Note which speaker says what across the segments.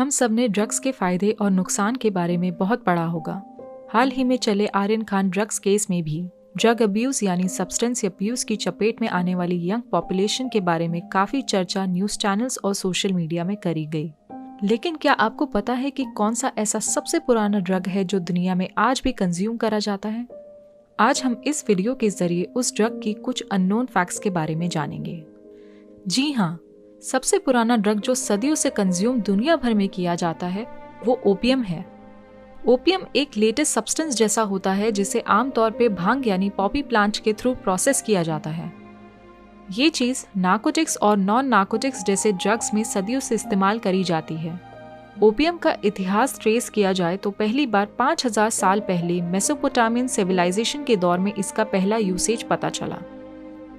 Speaker 1: हम सब ने ड्रग्स के फायदे और नुकसान के बारे में बहुत पढ़ा होगा। हाल ही में चले आर्यन खान ड्रग्स केस में भी ड्रग अब्यूज यानी सब्सटेंस अब्यूज की चपेट में आने वाली यंग पॉपुलेशन के बारे में काफी चर्चा न्यूज चैनल्स और सोशल मीडिया में करी गई। लेकिन क्या आपको पता है कि कौन सा ऐसा सबसे पुराना ड्रग है जो दुनिया में आज भी कंज्यूम करा जाता है? आज हम इस वीडियो के जरिए उस ड्रग की कुछ अननोन फैक्ट्स के बारे में जानेंगे। जी हाँ, सबसे पुराना ड्रग जो सदियों से कंज्यूम दुनिया भर में किया जाता है वो ओपियम है। ओपियम एक लेटेस्ट सब्सटेंस जैसा होता है जिसे आमतौर पे भांग यानी पॉपी प्लांट के थ्रू प्रोसेस किया जाता है। ये चीज़ नार्कोटिक्स और नॉन नार्कोटिक्स जैसे ड्रग्स में सदियों से इस्तेमाल करी जाती है। ओपियम का इतिहास ट्रेस किया जाए तो पहली बार 5000 साल पहले मेसोपोटामियन सिविलाइजेशन के दौर में इसका पहला यूसेज पता चला।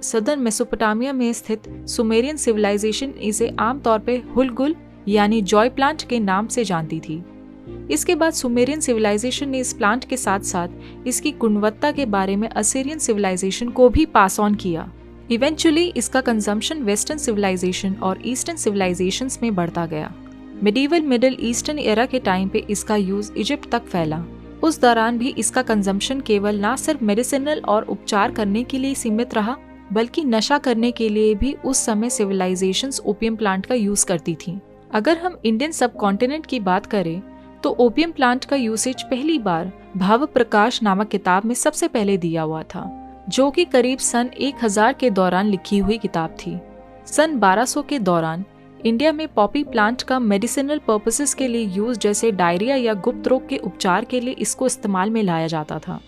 Speaker 1: सदर्न मेसोपोटामिया में स्थित सुमेरियन सिविलाइजेशन इसे आमतौर पे हुलगुल यानी जॉय प्लांट के नाम से जानती थी। इसके बाद सुमेरियन सिविलाइजेशन ने इस प्लांट के साथ साथ इसकी गुणवत्ता के बारे में असीरियन सिविलाइजेशन को भी पास ऑन किया। इवेंचुअली इसका कंजम्पशन वेस्टर्न सिविलाइजेशन और ईस्टर्न सिविलाइजेशंस में बढ़ता गया। मिडीवल मिडिल ईस्टर्न एरा के टाइम पे इसका यूज इजिप्ट तक फैला। उस दौरान भी इसका कंजम्पशन केवल ना सिर्फ मेडिसिनल और उपचार करने के लिए सीमित रहा बल्कि नशा करने के लिए भी उस समय सिविलाइजेशंस ओपियम प्लांट का यूज करती थीं। अगर हम इंडियन सब कॉन्टिनेंट की बात करें तो ओपियम प्लांट का यूसेज पहली बार भाव प्रकाश नामक किताब में सबसे पहले दिया हुआ था, जो कि करीब सन 1000 के दौरान लिखी हुई किताब थी। सन 1200 के दौरान इंडिया में पॉपी प्लांट का मेडिसिनल पर्पसेस के लिए यूज जैसे डायरिया या गुप्त रोग के उपचार के लिए इसको इस्तेमाल में लाया जाता था।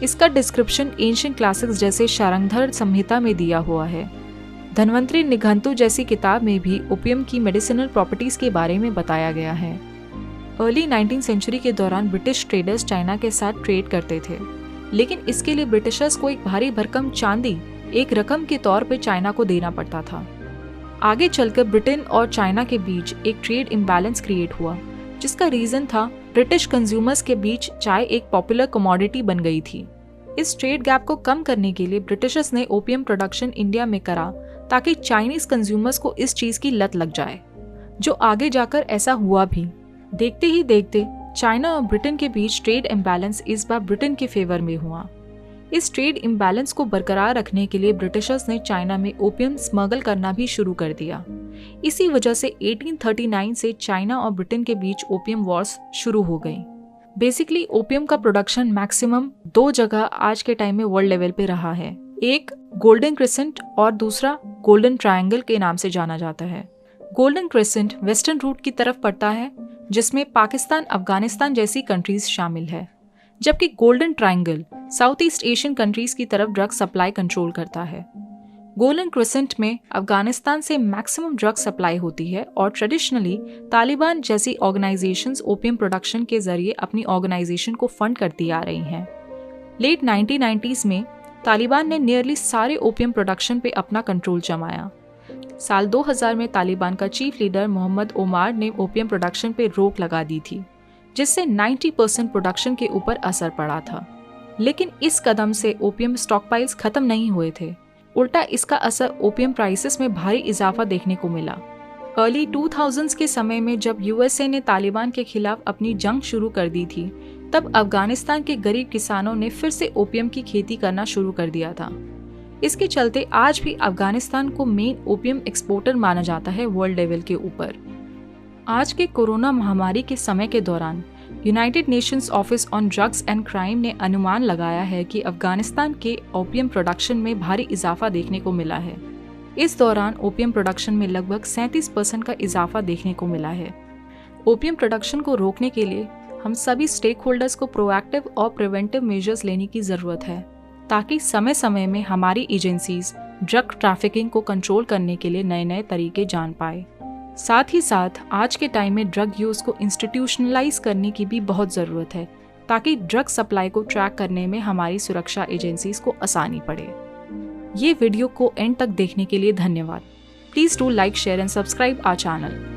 Speaker 1: इसका डिस्क्रिप्शन एंशिएंट क्लासिक्स जैसे शारंगधर संहिता में दिया हुआ है। धन्वंतरी निघंटु जैसी किताब में भी ओपियम की मेडिसिनल प्रॉपर्टीज के बारे में बताया गया है। अर्ली 19th सेंचुरी के दौरान ब्रिटिश ट्रेडर्स चाइना के साथ ट्रेड करते थे, लेकिन इसके लिए ब्रिटिशर्स को एक भारी भरकम चांदी एक रकम के तौर पर चाइना को देना पड़ता था। आगे चलकर ब्रिटेन और चाइना के बीच एक ट्रेड इम्बैलेंस क्रिएट हुआ, जिसका रीजन था ब्रिटिश कंज्यूमर्स के बीच चाय एक पॉपुलर कमोडिटी बन गई थी। इस ट्रेड गैप को कम करने के लिए ब्रिटिशर्स ने ओपियम प्रोडक्शन इंडिया में करा ताकि चाइनीज कंज्यूमर्स को इस चीज की लत लग जाए, जो आगे जाकर ऐसा हुआ भी। देखते ही देखते चाइना और ब्रिटेन के बीच ट्रेड इम्बैलेंस इस बार ब्रिटेन के फेवर में हुआ। इस ट्रेड इम्बैलेंस को बरकरार रखने के लिए ब्रिटिशर्स ने चाइना में ओपियम स्मगल करना भी शुरू कर दिया। इसी वजह से 1839 से चाइना और ब्रिटेन के बीच ओपियम वॉर्स शुरू हो गई। बेसिकली ओपियम का प्रोडक्शन मैक्सिमम 2 जगह आज के टाइम में वर्ल्ड लेवल पे रहा है। एक गोल्डन क्रिसेंट और दूसरा गोल्डन ट्रायंगल के नाम से जाना जाता है। गोल्डन क्रिसेंट वेस्टर्न रूट की तरफ पड़ता है, जिसमें पाकिस्तान, अफगानिस्तान जैसी कंट्रीज शामिल है, जबकि golden triangle south east Asian countries की तरफ ड्रग सप्लाई कंट्रोल करता है। गोल्डन क्रिसेंट में अफगानिस्तान से मैक्सिमम ड्रग सप्लाई होती है और ट्रेडिशनली तालिबान जैसी ऑर्गेनाइजेशंस ओपियम प्रोडक्शन के जरिए अपनी ऑर्गेनाइजेशन को फंड करती आ रही हैं। लेट 1990s में तालिबान ने नियरली सारे ओपियम प्रोडक्शन पे अपना कंट्रोल जमाया। साल 2000 में तालिबान का चीफ लीडर मोहम्मद ओमार ने ओपियम प्रोडक्शन पे रोक लगा दी थी, जिससे 90% प्रोडक्शन के ऊपर असर पड़ा था। लेकिन इस कदम से ओपियम स्टॉकपाइल्स खत्म नहीं हुए थे, उल्टा इसका असर ओपियम प्राइसेस में भारी इजाफा देखने को मिला। अर्ली 2000s के समय में जब यूएसए ने तालिबान के खिलाफ अपनी जंग शुरू कर दी थी, तब अफगानिस्तान के गरीब किसानों ने फिर से ओपियम की खेती करना शुरू कर दिया था। इसके चलते आज भी अफगानिस्तान को मेन ओपियम एक्सपोर्टर माना जाता है वर्ल्ड लेवल के ऊपर। आज के कोरोना महामारी के समय के दौरान United Nations office on drugs and crime ने अनुमान लगाया है कि अफगानिस्तान के ओपियम प्रोडक्शन में भारी इजाफा देखने को मिला है। इस दौरान ओपियम प्रोडक्शन में लगभग 37% का इजाफा देखने को मिला है। ओपियम प्रोडक्शन को रोकने के लिए हम सभी स्टेक होल्डर्स को प्रोएक्टिव और प्रिवेंटिव मेजर्स लेने की ज़रूरत है, ताकि समय समय में हमारी एजेंसीज ड्रग ट्रैफिकिंग को कंट्रोल करने के लिए नए नए तरीके जान पाए। साथ ही साथ आज के टाइम में ड्रग यूज़ को इंस्टीट्यूशनलाइज करने की भी बहुत ज़रूरत है, ताकि ड्रग सप्लाई को ट्रैक करने में हमारी सुरक्षा एजेंसीज को आसानी पड़े। ये वीडियो को एंड तक देखने के लिए धन्यवाद। Please do like, share and subscribe our channel.